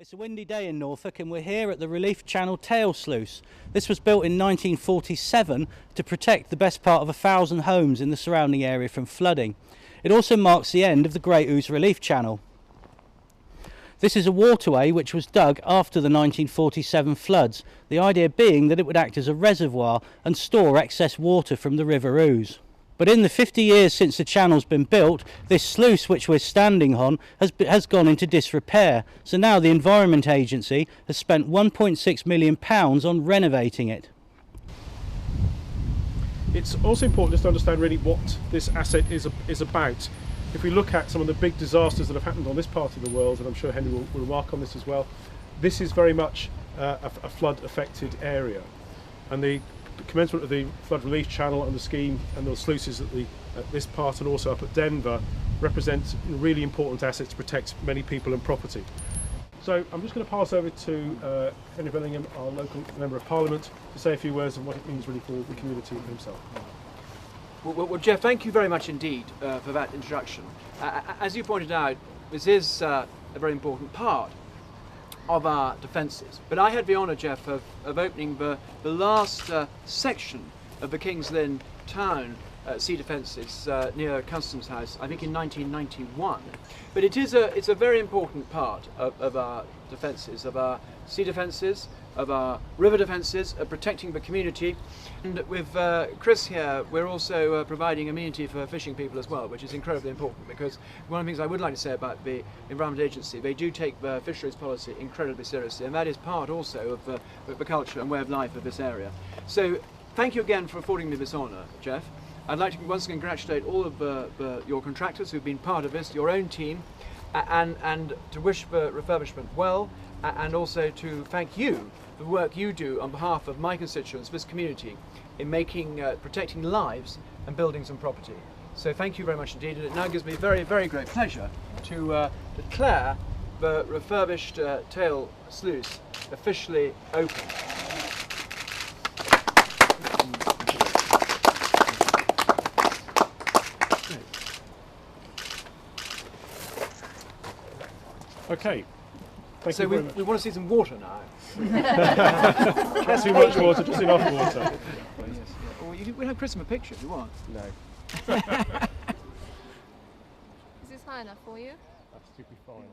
It's a windy day in Norfolk and we're here at the Relief Channel Tail Sluice. This was built in 1947 to protect the best part of 1,000 homes in the surrounding area from flooding. It also marks the end of the Great Ouse Relief Channel. This is a waterway which was dug after the 1947 floods, the idea being that it would act as a reservoir and store excess water from the River Ouse. But in the 50 years since the channel's been built, this sluice which we're standing on has gone into disrepair. So now the Environment Agency has spent £1.6 million on renovating it. It's also important just to understand really what this asset is about. If we look at some of the big disasters that have happened on this part of the world, and I'm sure Henry will remark on this as well, this is very much a flood affected area. And the commencement of the flood relief channel and the scheme and the sluices at this part and also up at Denver represent really important assets to protect many people and property. So I'm just going to pass over to Henry Bellingham, our local Member of Parliament, to say a few words on what it means really for the community himself. Well, Jeff, thank you very much indeed for that introduction. As you pointed out, this is a very important part of our defences. But I had the honour, Jeff, of opening the last section of the King's Lynn town sea defences near Customs House, I think in 1991. But it's a very important part of our defences, of our sea defences, of our river defences, of protecting the community. And with Chris here, we're also providing amenity for fishing people as well, which is incredibly important, because one of the things I would like to say about the Environment Agency, they do take the fisheries policy incredibly seriously, and that is part also of the culture and way of life of this area. So thank you again for affording me this honour, Jeff. I'd like to once again congratulate all of your contractors who've been part of this, your own team, and to wish the refurbishment well, and also to thank you for the work you do on behalf of my constituents, this community, in protecting lives and buildings and property. So thank you very much indeed, and it now gives me very, very great pleasure to declare the refurbished tail sluice officially open. Okay. Thank so you very much. We want to see some water now. Not too much water, just enough water. Yes, yeah. Or we'll have Chris in a picture if you want. No. Is this high enough for you? That's stupid fine.